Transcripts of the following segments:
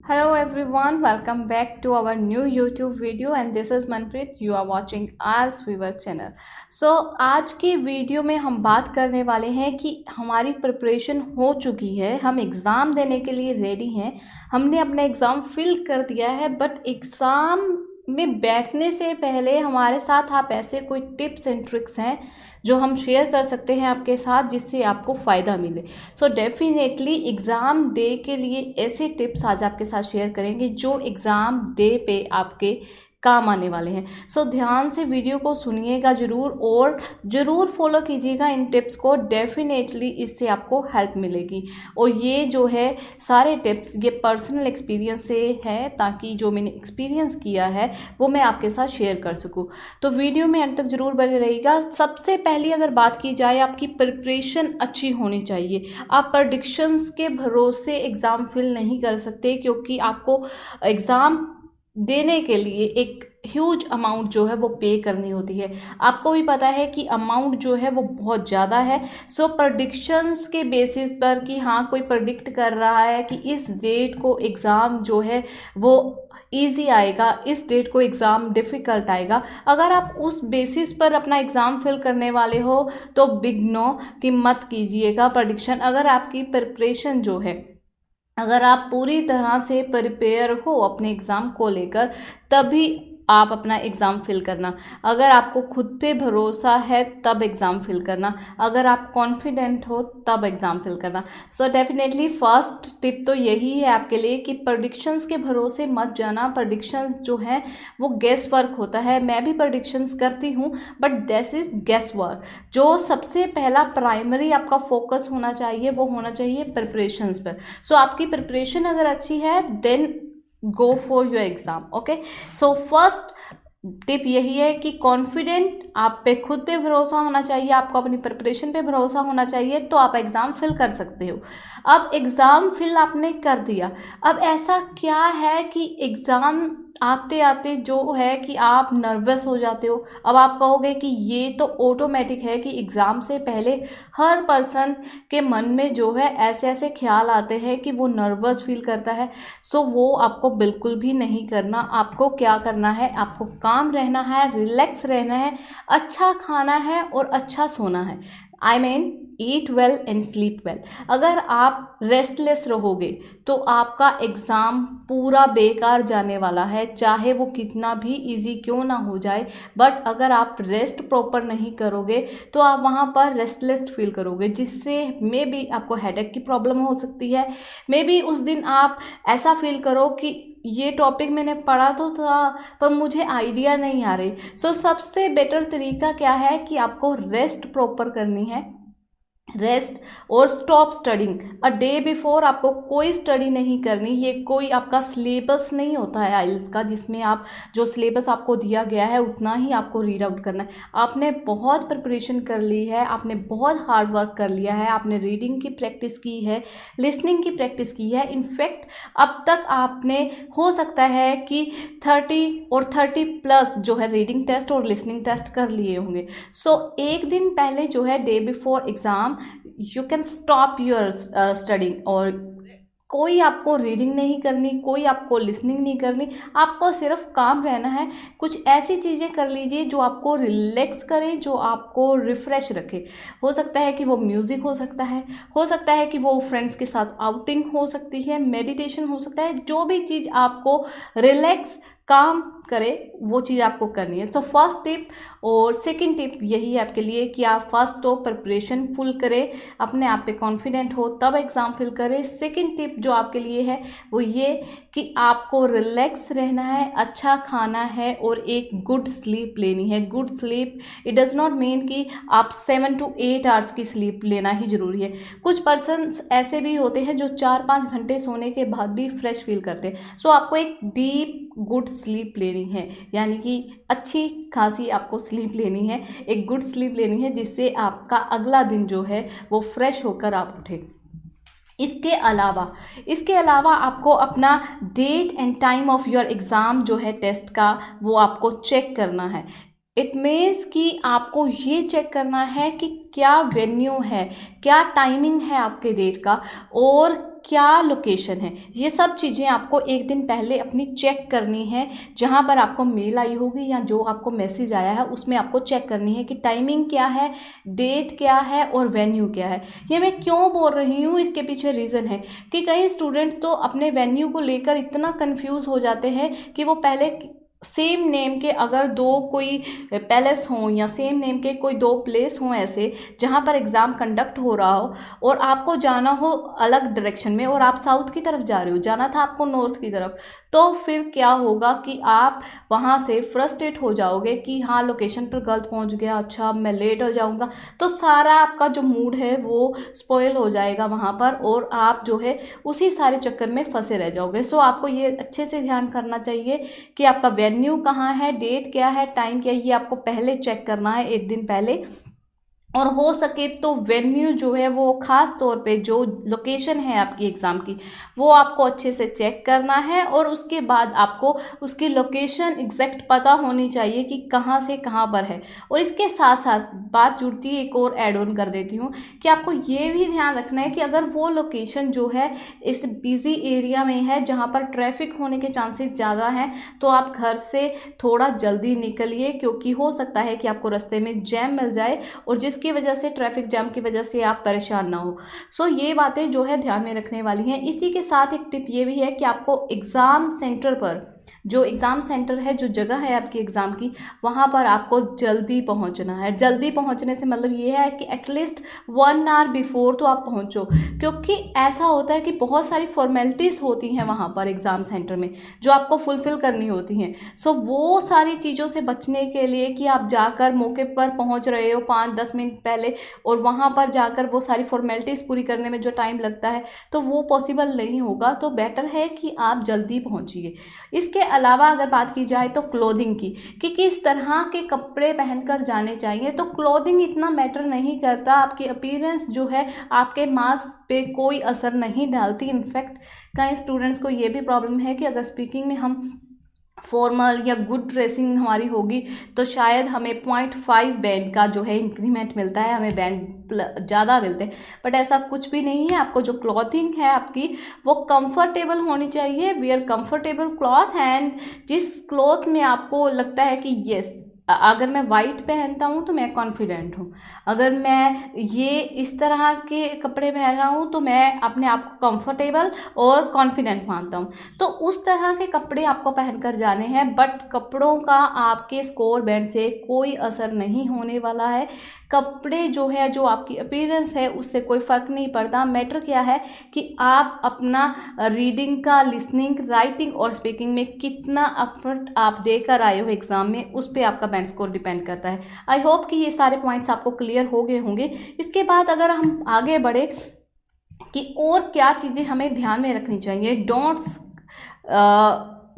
Hello everyone, welcome back to our new YouTube video and this is Manpreet. You are watching ALS Weaver channel. So आज की video में हम बात करने वाले हैं कि हमारी प्रिपरेशन हो चुकी है, हम एग्ज़ाम देने के लिए रेडी हैं, हमने अपना एग्ज़ाम फिल कर दिया है, बट एग्ज़ाम में बैठने से पहले हमारे साथ आप ऐसे कोई टिप्स एंड ट्रिक्स हैं जो हम शेयर कर सकते हैं आपके साथ जिससे आपको फ़ायदा मिले। सो डेफिनेटली एग्ज़ाम डे के लिए ऐसे टिप्स आज आपके साथ शेयर करेंगे जो एग्ज़ाम डे पे आपके काम आने वाले हैं। सो ध्यान से वीडियो को सुनिएगा ज़रूर और ज़रूर फॉलो कीजिएगा इन टिप्स को। डेफिनेटली इससे आपको हेल्प मिलेगी और ये जो है सारे टिप्स ये पर्सनल एक्सपीरियंस से है, ताकि जो मैंने एक्सपीरियंस किया है वो मैं आपके साथ शेयर कर सकूं। तो वीडियो में अंत तक ज़रूर बने रहिएगा। सबसे पहली अगर बात की जाए, आपकी प्रिपरेशन अच्छी होनी चाहिए। आप प्रडिक्शंस के भरोसे एग्ज़ाम फिल नहीं कर सकते, क्योंकि आपको एग्ज़ाम देने के लिए एक ह्यूज अमाउंट जो है वो पे करनी होती है। आपको भी पता है कि अमाउंट जो है वो बहुत ज़्यादा है। सो प्रडिक्शंस के बेसिस पर कि हाँ कोई प्रडिक्ट कर रहा है कि इस डेट को एग्ज़ाम जो है वो ईजी आएगा, इस डेट को एग्ज़ाम डिफ़िकल्ट आएगा, अगर आप उस बेसिस पर अपना एग्ज़ाम फिल करने वाले हो तो बिग नो कि मत कीजिएगा प्रडिक्शन। अगर आपकी प्रिपरेशन जो है, अगर आप पूरी तरह से प्रिपेयर हो अपने एग्ज़ाम को लेकर, तभी आप अपना एग्ज़ाम फिल करना। अगर आपको खुद पे भरोसा है तब एग्ज़ाम फिल करना, अगर आप कॉन्फिडेंट हो तब एग्ज़ाम फिल करना। सो डेफिनेटली फर्स्ट टिप तो यही है आपके लिए कि प्रडिक्शंस के भरोसे मत जाना। प्रडिक्शंस जो है वो गेस वर्क होता है, मैं भी प्रडिक्शंस करती हूँ, but this is guess work. जो सबसे पहला प्राइमरी आपका फोकस होना चाहिए वो होना चाहिए प्रिपरेशंस पर। सो आपकी प्रिपरेशन अगर अच्छी है then go for your exam. Okay, so first tip यही है कि कॉन्फिडेंट, आप पे खुद पे भरोसा होना चाहिए, आपको अपनी प्रिपरेशन पे भरोसा होना चाहिए, तो आप एग्ज़ाम फिल कर सकते हो। अब एग्ज़ाम फिल आपने कर दिया, अब ऐसा क्या है कि एग्ज़ाम आते आते जो है कि आप नर्वस हो जाते हो। अब आप कहोगे कि ये तो ऑटोमेटिक है कि एग्ज़ाम से पहले हर पर्सन के मन में जो है ऐसे ऐसे ख्याल आते हैं कि वो नर्वस फील करता है। सो वो आपको बिल्कुल भी नहीं करना। आपको क्या करना है, आपको काम रहना है, रिलैक्स रहना है, अच्छा खाना है और अच्छा सोना है। I mean eat well and sleep well. अगर आप रेस्टलेस रहोगे तो आपका एग्ज़ाम पूरा बेकार जाने वाला है, चाहे वो कितना भी इजी क्यों ना हो जाए। बट अगर आप रेस्ट प्रॉपर नहीं करोगे तो आप वहाँ पर रेस्टलेस फील करोगे, जिससे मे बी आपको हेडेक की प्रॉब्लम हो सकती है। मे बी उस दिन आप ऐसा फील करो कि ये टॉपिक मैंने पढ़ा तो था पर मुझे आइडिया नहीं आ रही। सो सबसे बेटर तरीका क्या है कि आपको रेस्ट प्रॉपर करनी है, रेस्ट और stop studying a day before. आपको कोई स्टडी नहीं करनी, ये कोई आपका सिलेबस नहीं होता है आइल्स का जिसमें आप जो सिलेबस आपको दिया गया है उतना ही आपको रीड आउट करना है। आपने बहुत प्रिपरेशन कर ली है, आपने बहुत हार्ड वर्क कर लिया है, आपने रीडिंग की प्रैक्टिस की है, लिसनिंग की प्रैक्टिस की है। इनफैक्ट अब तक आपने हो सकता है कि 30 और 30+ जो है रीडिंग टेस्ट और लिसनिंग टेस्ट कर लिए होंगे। सो एक दिन पहले जो है day before exam you can stop your studying, और कोई आपको रीडिंग नहीं करनी, कोई आपको लिसनिंग नहीं करनी, आपको सिर्फ काम रहना है। कुछ ऐसी चीज़ें कर लीजिए जो आपको रिलैक्स करे, जो आपको रिफ़्रेश रखे। हो सकता है कि वो म्यूज़िक हो सकता है कि वो फ्रेंड्स के साथ आउटिंग हो सकती है, मेडिटेशन हो सकता है, जो भी चीज़ आपको रिलैक्स काम करे वो चीज़ आपको करनी है। सो फर्स्ट टिप और सेकंड टिप यही है आपके लिए कि आप फर्स्ट तो प्रिपरेशन फुल करें, अपने आप पे कॉन्फिडेंट हो तब एग्ज़ाम फिल करें। सेकंड टिप जो आपके लिए है वो ये कि आपको रिलैक्स रहना है, अच्छा खाना है और एक गुड स्लीप लेनी है। Good sleep it does not mean कि आप 7 to 8 आवर्स की स्लीप लेना ही ज़रूरी है। कुछ पर्सनस ऐसे भी होते हैं जो 4-5 घंटे सोने के बाद भी फ्रेश फील करते हैं। सो आपको एक डीप गुड स्लीप लेनी है, यानी कि अच्छी खासी आपको स्लीप लेनी है, एक गुड स्लीप लेनी है, जिससे आपका अगला दिन जो है वो फ्रेश होकर आप उठे। इसके अलावा आपको अपना date and time of your exam जो है टेस्ट का वो आपको चेक करना है। इट मीन्स कि आपको ये चेक करना है कि क्या वेन्यू है, क्या टाइमिंग है आपके डेट का, और क्या लोकेशन है, ये सब चीज़ें आपको एक दिन पहले अपनी चेक करनी है। जहाँ पर आपको मेल आई होगी या जो आपको मैसेज आया है उसमें आपको चेक करनी है कि टाइमिंग क्या है, डेट क्या है और वेन्यू क्या है। ये मैं क्यों बोल रही हूँ, इसके पीछे रीज़न है कि कई स्टूडेंट तो अपने वेन्यू को लेकर इतना कंफ्यूज हो जाते हैं कि वो पहले सेम नेम के अगर दो कोई पैलेस हों या सेम नेम के कोई दो प्लेस हों ऐसे जहाँ पर एग्ज़ाम कंडक्ट हो रहा हो और आपको जाना हो अलग डायरेक्शन में और आप साउथ की तरफ जा रहे हो, जाना था आपको नॉर्थ की तरफ, तो फिर क्या होगा कि आप वहाँ से फ्रस्ट्रेट हो जाओगे कि हाँ लोकेशन पर गलत पहुँच गया, अच्छा मैं लेट हो जाऊँगा। तो सारा आपका जो मूड है वो स्पॉइल हो जाएगा वहाँ पर और आप जो है उसी सारे चक्कर में फंसे रह जाओगे। सो आपको ये अच्छे से ध्यान करना चाहिए कि आपका वेन्यू कहाँ है, डेट क्या है, टाइम क्या है, ये आपको पहले चेक करना है एक दिन पहले। और हो सके तो वेन्यू जो है वो ख़ास तौर पे जो लोकेशन है आपकी एग्ज़ाम की वो आपको अच्छे से चेक करना है और उसके बाद आपको उसकी लोकेशन एग्जैक्ट पता होनी चाहिए कि कहाँ से कहाँ पर है। और इसके साथ साथ बात जुड़ती है, एक और ऐड ऑन कर देती हूँ कि आपको ये भी ध्यान रखना है कि अगर वो लोकेशन जो है इस बिज़ी एरिया में है जहाँ पर ट्रैफिक होने के चांसेस ज़्यादा हैं, तो आप घर से थोड़ा जल्दी निकलिए, क्योंकि हो सकता है कि आपको रास्ते में जैम मिल जाए और जिसकी वजह से ट्रैफिक जैम की वजह से आप परेशान ना हो। सो ये बातें जो है ध्यान में रखने वाली हैं। इसी के साथ एक टिप ये भी है कि आपको एग्ज़ाम सेंटर पर, जो एग्ज़ाम सेंटर है, जो जगह है आपकी एग्ज़ाम की, वहाँ पर आपको जल्दी पहुँचना है। जल्दी पहुँचने से मतलब ये है कि एटलीस्ट 1 आवर बिफोर तो आप पहुँचो, क्योंकि ऐसा होता है कि बहुत सारी फॉर्मेलिटीज़ होती हैं वहाँ पर एग्ज़ाम सेंटर में जो आपको फुलफ़िल करनी होती हैं। सो वो सारी चीज़ों से बचने के लिए कि आप जाकर मौके पर पहुँच रहे हो 5-10 मिनट पहले और वहाँ पर जाकर वो सारी फॉर्मेलिटीज़ पूरी करने में जो टाइम लगता है तो वो पॉसिबल नहीं होगा, तो बेटर है कि आप जल्दी पहुँचिए। इसके अलावा अगर बात की जाए तो क्लोथिंग की, कि किस तरह के कपड़े पहनकर जाने चाहिए, तो क्लोथिंग इतना मैटर नहीं करता, आपकी अपीयरेंस जो है आपके मार्क्स पे कोई असर नहीं डालती। इनफैक्ट कई स्टूडेंट्स को ये भी प्रॉब्लम है कि अगर स्पीकिंग में हम फॉर्मल या गुड ड्रेसिंग हमारी होगी तो शायद हमें 0.5 बैंड का जो है इंक्रीमेंट मिलता है, हमें बैंड ज़्यादा मिलते हैं, बट ऐसा कुछ भी नहीं है। आपको जो क्लॉथिंग है आपकी वो कंफर्टेबल होनी चाहिए। वियर कंफर्टेबल क्लॉथ, एंड जिस क्लॉथ में आपको लगता है कि यस अगर मैं वाइट पहनता हूँ तो मैं कॉन्फिडेंट हूँ, अगर मैं ये इस तरह के कपड़े पहन रहा हूँ तो मैं अपने आप को कंफर्टेबल और कॉन्फिडेंट मानता हूँ, तो उस तरह के कपड़े आपको पहनकर जाने हैं। बट कपड़ों का आपके स्कोर बैंड से कोई असर नहीं होने वाला है। कपड़े जो है, जो आपकी अपीयरेंस है, उससे कोई फ़र्क नहीं पड़ता। मैटर क्या है कि आप अपना रीडिंग का, लिसनिंग, राइटिंग और स्पीकिंग में कितना एफर्ट आप देकर आए हो एग्ज़ाम में, उस पर आपका बैंड स्कोर डिपेंड करता है। आई होप कि ये सारे पॉइंट्स आपको क्लियर हो गए होंगे। इसके बाद अगर हम आगे बढ़े कि और क्या चीज़ें हमें ध्यान में रखनी चाहिए, don'ts,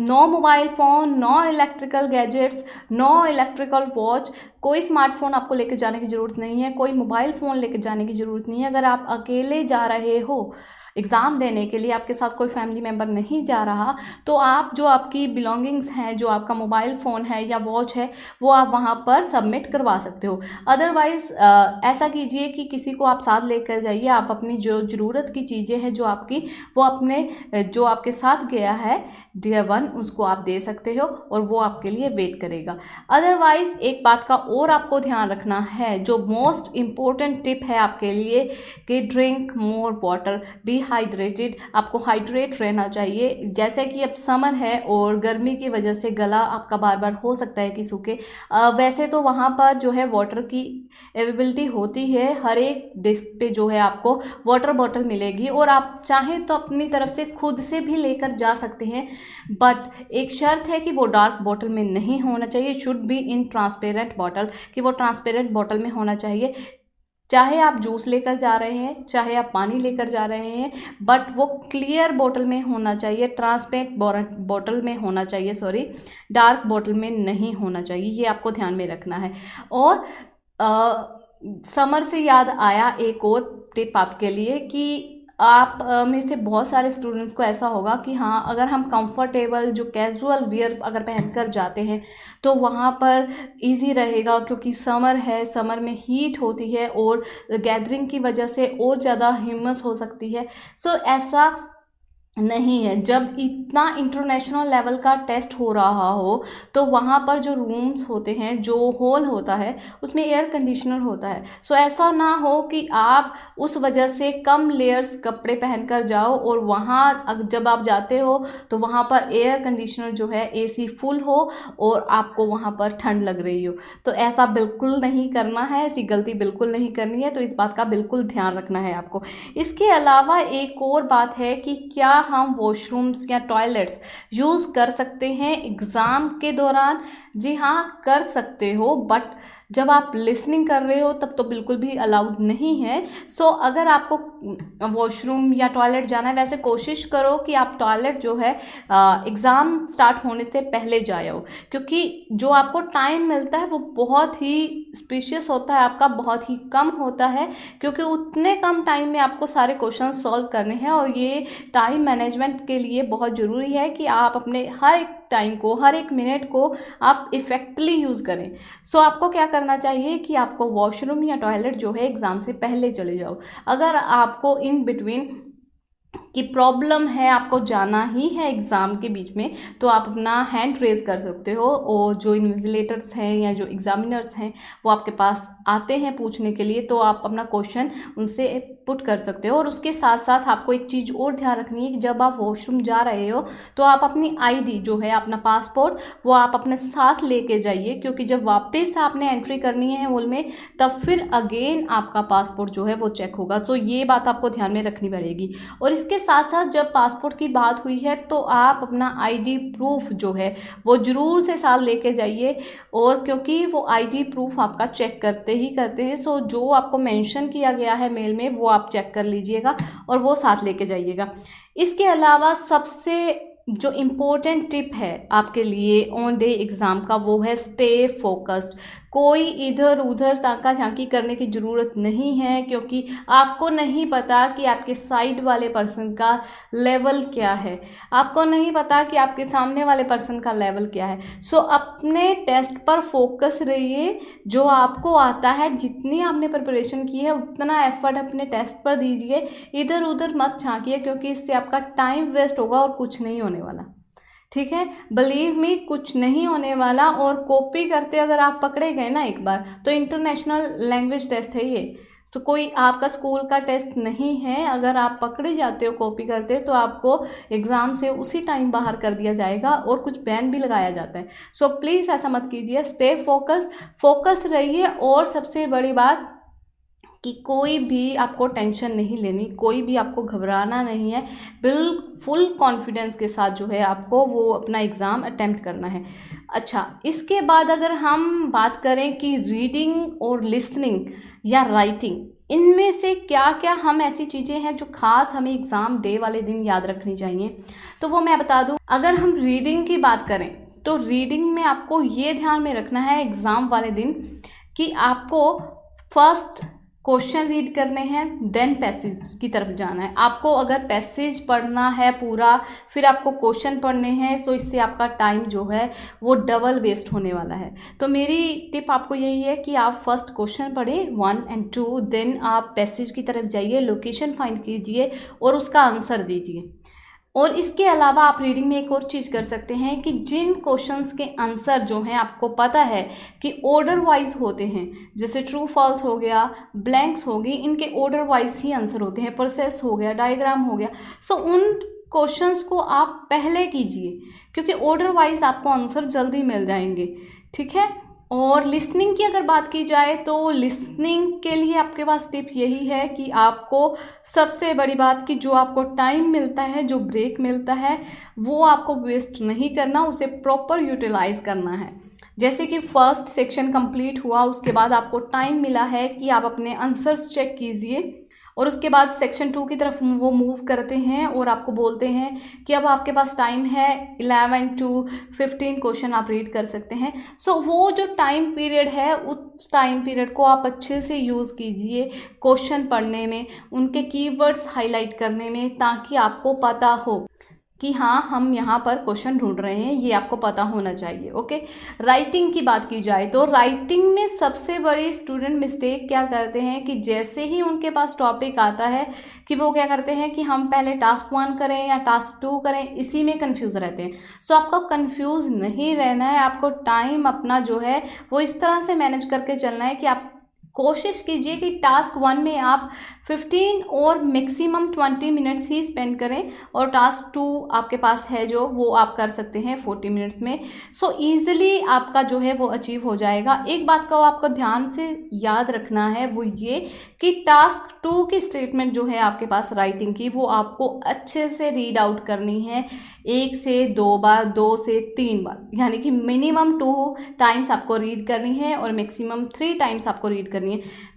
no mobile phone, no electrical gadgets, no electrical watch. कोई स्मार्टफोन आपको लेकर जाने की ज़रूरत नहीं है, कोई मोबाइल फ़ोन लेकर जाने की ज़रूरत नहीं है। अगर आप अकेले जा रहे हो एग्ज़ाम देने के लिए, आपके साथ कोई फैमिली मेम्बर नहीं जा रहा, तो आप जो आपकी बिलोंगिंग्स हैं, जो आपका मोबाइल फ़ोन है या वॉच है, वो आप वहाँ पर सबमिट करवा सकते हो। अदरवाइज़ ऐसा कीजिए कि किसी को आप साथ लेकर जाइए, आप अपनी जो ज़रूरत की चीज़ें हैं जो आपकी, वो अपने जो आपके साथ गया है डियर वन, उसको आप दे सकते हो और वो आपके लिए वेट करेगा। अदरवाइज़ एक बात का और आपको ध्यान रखना है, जो मोस्ट इम्पोर्टेंट टिप है आपके लिए, कि drink more water, be hydrated. आपको हाइड्रेट रहना चाहिए। जैसे कि अब समर है और गर्मी की वजह से गला आपका बार बार हो सकता है कि सूखे, वैसे तो वहाँ पर जो है वाटर की अवेलेबिलिटी होती है, हर एक डिश पे जो है आपको वाटर बॉटल मिलेगी और आप चाहें तो अपनी तरफ से खुद से भी लेकर जा सकते हैं। बट एक शर्त है कि वो डार्क बॉटल में नहीं होना चाहिए, should be in transparent bottle, कि वो ट्रांसपेरेंट बॉटल में होना चाहिए। चाहे आप जूस लेकर जा रहे हैं, चाहे आप पानी लेकर जा रहे हैं, बट वो क्लियर बॉटल में होना चाहिए, ट्रांसपेरेंट बॉटल में होना चाहिए, सॉरी, डार्क बॉटल में नहीं होना चाहिए। ये आपको ध्यान में रखना है। और समर से याद आया एक और टिप आपके लिए, कि आप में से बहुत सारे स्टूडेंट्स को ऐसा होगा कि हाँ, अगर हम कंफर्टेबल जो कैजुअल वियर अगर पहनकर जाते हैं तो वहाँ पर इजी रहेगा, क्योंकि समर है, समर में हीट होती है और गैदरिंग की वजह से और ज़्यादा ह्यूमस हो सकती है। सो ऐसा नहीं है। जब इतना इंटरनेशनल लेवल का टेस्ट हो रहा हो तो वहाँ पर जो रूम्स होते हैं, जो हॉल होता है, उसमें एयर कंडीशनर होता है। सो ऐसा ना हो कि आप उस वजह से कम लेयर्स कपड़े पहनकर जाओ और वहाँ जब आप जाते हो तो वहाँ पर एयर कंडीशनर जो है एसी फुल हो और आपको वहाँ पर ठंड लग रही हो। तो ऐसा बिल्कुल नहीं करना है, ऐसी गलती बिल्कुल नहीं करनी है। तो इस बात का बिल्कुल ध्यान रखना है आपको। इसके अलावा एक और बात है कि क्या हम वॉशरूम्स या टॉयलेट्स यूज़ कर सकते हैं एग्ज़ाम के दौरान। जी हाँ, कर सकते हो, बट जब आप लिसनिंग कर रहे हो तब तो बिल्कुल भी अलाउड नहीं है। सो अगर आपको वॉशरूम या टॉयलेट जाना है, वैसे कोशिश करो कि आप टॉयलेट जो है एग्ज़ाम स्टार्ट होने से पहले जाओ, क्योंकि जो आपको टाइम मिलता है वो बहुत ही स्पेशियस होता है, आपका बहुत ही कम होता है, क्योंकि उतने कम टाइम में आपको सारे क्वेश्चन सॉल्व करने हैं। और ये टाइम मैनेजमेंट के लिए बहुत ज़रूरी है कि आप अपने हर एक टाइम को, हर एक मिनट को आप इफ़ेक्टिवली यूज़ करें। सो आपको क्या करना चाहिए कि आपको वॉशरूम या टॉयलेट जो है एग्ज़ाम से पहले चले जाओ। अगर आपको इन बिटवीन कि प्रॉब्लम है, आपको जाना ही है एग्ज़ाम के बीच में, तो आप अपना हैंड रेज़ कर सकते हो और जो इन्विजिलेटर्स हैं या जो एग्ज़ामिनर्स हैं वो आपके पास आते हैं पूछने के लिए, तो आप अपना क्वेश्चन उनसे पुट कर सकते हो। और उसके साथ साथ आपको एक चीज़ और ध्यान रखनी है कि जब आप वॉशरूम जा रहे हो तो आप अपनी आईडी जो है, अपना पासपोर्ट, वो आप अपने साथ लेके जाइए, क्योंकि जब वापस आपने एंट्री करनी है हॉल में तब फिर अगेन आपका पासपोर्ट जो है वो चेक होगा। तो ये बात आपको ध्यान में रखनी पड़ेगी। और इसके साथ साथ जब पासपोर्ट की बात हुई है तो आप अपना आईडी प्रूफ जो है वो ज़रूर से साथ लेके जाइए, और क्योंकि वो आईडी प्रूफ आपका चेक करते हैं। सो जो आपको मेंशन किया गया है मेल में वो आप चेक कर लीजिएगा और वो साथ लेके जाइएगा। इसके अलावा सबसे जो इम्पोर्टेंट टिप है आपके लिए ऑन डे एग्ज़ाम का, वो है स्टे फोकस्ड। कोई इधर उधर ताका झांकी करने की ज़रूरत नहीं है, क्योंकि आपको नहीं पता कि आपके साइड वाले पर्सन का लेवल क्या है, आपको नहीं पता कि आपके सामने वाले पर्सन का लेवल क्या है। सो अपने टेस्ट पर फोकस रहिए, जो आपको आता है, जितनी आपने प्रिपरेशन की है उतना एफर्ट अपने टेस्ट पर दीजिए, इधर उधर मत झांकिए, क्योंकि इससे आपका टाइम वेस्ट होगा और कुछ नहीं होने वाला। ठीक है, बिलीव मी, कुछ नहीं होने वाला। और कॉपी करते अगर आप पकड़े गए ना एक बार, तो इंटरनेशनल लैंग्वेज टेस्ट है ये, तो कोई आपका स्कूल का टेस्ट नहीं है। अगर आप पकड़े जाते हो कॉपी करते तो आपको एग्ज़ाम से उसी टाइम बाहर कर दिया जाएगा और कुछ बैन भी लगाया जाता है। सो प्लीज़ ऐसा मत कीजिए, स्टे फोकस रहिए। और सबसे बड़ी बात कि कोई भी आपको टेंशन नहीं लेनी, कोई भी आपको घबराना नहीं है, फुल कॉन्फिडेंस के साथ जो है आपको वो अपना एग्ज़ाम अटेम्प्ट करना है। अच्छा, इसके बाद अगर हम बात करें कि रीडिंग और लिसनिंग या राइटिंग, इनमें से क्या क्या हम ऐसी चीज़ें हैं जो ख़ास हमें एग्ज़ाम डे वाले दिन याद रखनी चाहिए, तो वो मैं बता दूँ। अगर हम रीडिंग की बात करें तो रीडिंग में आपको ये ध्यान में रखना है एग्ज़ाम वाले दिन कि आपको फर्स्ट क्वेश्चन रीड करने हैं, देन पैसेज की तरफ जाना है। आपको अगर पैसेज पढ़ना है पूरा, फिर आपको क्वेश्चन पढ़ने हैं, तो इससे आपका टाइम जो है वो डबल वेस्ट होने वाला है। तो मेरी टिप आपको यही है कि आप फर्स्ट क्वेश्चन पढ़ें 1 और 2, देन आप पैसेज की तरफ जाइए, लोकेशन फाइंड कीजिए और उसका आंसर दीजिए। और इसके अलावा आप रीडिंग में एक और चीज़ कर सकते हैं कि जिन क्वेश्चंस के आंसर जो हैं आपको पता है कि ऑर्डर वाइज होते हैं, जैसे ट्रू फॉल्स हो गया, ब्लैंक्स हो गई, इनके ऑर्डर वाइज ही आंसर होते हैं, प्रोसेस हो गया, डायग्राम हो गया। सो उन क्वेश्चंस को आप पहले कीजिए, क्योंकि ऑर्डर वाइज आपको आंसर जल्दी मिल जाएंगे। ठीक है। और लिसनिंग की अगर बात की जाए तो लिसनिंग के लिए आपके पास टिप यही है कि आपको सबसे बड़ी बात कि जो आपको टाइम मिलता है, जो ब्रेक मिलता है, वो आपको वेस्ट नहीं करना, उसे प्रॉपर यूटिलाइज करना है। जैसे कि फर्स्ट सेक्शन कंप्लीट हुआ, उसके बाद आपको टाइम मिला है कि आप अपने आंसर्स चेक कीजिए और उसके बाद सेक्शन 2 की तरफ वो मूव करते हैं और आपको बोलते हैं कि अब आपके पास टाइम है 11 to 15 क्वेश्चन आप रीड कर सकते हैं। सो वो जो टाइम पीरियड है उस टाइम पीरियड को आप अच्छे से यूज़ कीजिए क्वेश्चन पढ़ने में, उनके कीवर्ड्स हाईलाइट करने में, ताकि आपको पता हो कि हाँ हम यहाँ पर क्वेश्चन ढूंढ रहे हैं, ये आपको पता होना चाहिए। ओके, राइटिंग की बात की जाए तो राइटिंग में सबसे बड़ी स्टूडेंट मिस्टेक क्या करते हैं कि जैसे ही उनके पास टॉपिक आता है कि वो क्या करते हैं कि हम पहले टास्क 1 करें या टास्क 2 करें, इसी में कंफ्यूज रहते हैं। सो आपको कंफ्यूज नहीं रहना है, आपको टाइम अपना जो है वो इस तरह से मैनेज करके चलना है कि आप कोशिश कीजिए कि टास्क 1 में आप 15 और मैक्सिमम 20 मिनट्स ही स्पेंड करें, और टास्क 2 आपके पास है जो वो आप कर सकते हैं 40 मिनट्स में। सो ईजिली आपका जो है वो अचीव हो जाएगा। एक बात का आपको ध्यान से याद रखना है वो ये कि टास्क 2 की स्टेटमेंट जो है आपके पास राइटिंग की, वो आपको अच्छे से रीड आउट करनी है 1 से 2 बार, 2 से 3 बार, यानी कि मिनिमम 2 टाइम्स आपको रीड करनी है और मैक्सिमम 3 टाइम्स आपको रीड करनी है।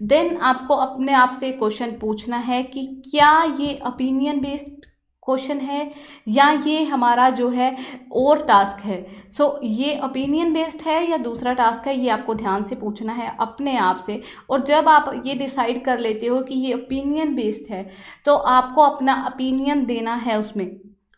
देन आपको अपने आप से क्वेश्चन पूछना है कि क्या ये ओपिनियन बेस्ड क्वेश्चन है या ये हमारा जो है और टास्क है। सो ये ओपिनियन बेस्ड है या दूसरा टास्क है, ये आपको ध्यान से पूछना है अपने आप से। और जब आप ये डिसाइड कर लेते हो कि ये ओपिनियन बेस्ड है तो आपको अपना ओपिनियन देना है उसमें।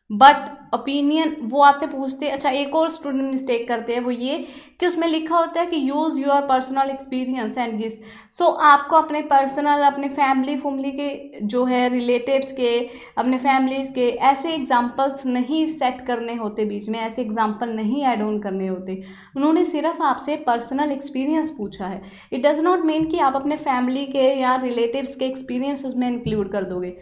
बट ओपिनियन वो आपसे पूछते हैं, अच्छा एक और स्टूडेंट मिस्टेक करते हैं वो ये कि उसमें लिखा होता है कि use your personal experience and गिस। सो आपको अपने पर्सनल, अपने फैमिली के जो है रिलेटिव्स के, अपने फैमिलीज़ के ऐसे एग्जांपल्स नहीं सेट करने होते, बीच में ऐसे एग्जांपल नहीं ऐड ऑन करने होते। उन्होंने सिर्फ आपसे पर्सनल एक्सपीरियंस पूछा है। इट डज़ नॉट मीन कि आप अपने फैमिली के या रिलेटिव्स के एक्सपीरियंस उसमें इंक्लूड कर दोगे।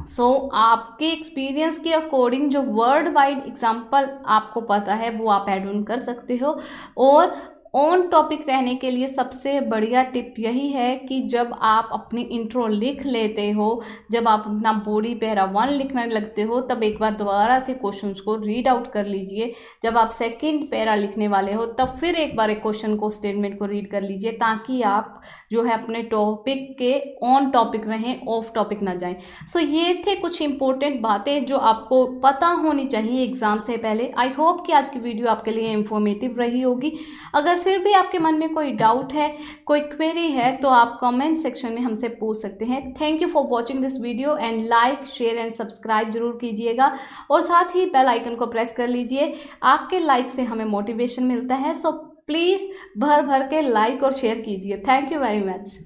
सो आपके एक्सपीरियंस के अकॉर्डिंग जो वर्ल्ड वाइड एग्जाम्पल आपको पता है वो आप ऐड ऑन कर सकते हो। और ऑन टॉपिक रहने के लिए सबसे बढ़िया टिप यही है कि जब आप अपनी इंट्रो लिख लेते हो, जब आप अपना बॉडी पैरा 1 लिखने लगते हो, तब एक बार दोबारा से क्वेश्चंस को रीड आउट कर लीजिए। जब आप सेकंड पैरा लिखने वाले हो तब फिर एक बार एक क्वेश्चन को, स्टेटमेंट को रीड कर लीजिए, ताकि आप जो है अपने टॉपिक के ऑन टॉपिक रहें, ऑफ टॉपिक ना जाएं। सो ये थे कुछ इंपॉर्टेंट बातें जो आपको पता होनी चाहिए एग्ज़ाम से पहले। आई होप कि आज की वीडियो आपके लिए इंफॉर्मेटिव रही होगी। अगर फिर भी आपके मन में कोई डाउट है, कोई क्वेरी है, तो आप कमेंट सेक्शन में हमसे पूछ सकते हैं। Thank you for watching this video and like, share and subscribe जरूर कीजिएगा, और साथ ही बेल आइकन को प्रेस कर लीजिए। आपके लाइक से हमें मोटिवेशन मिलता है। सो प्लीज़ भर भर के लाइक और शेयर कीजिए। Thank you very much.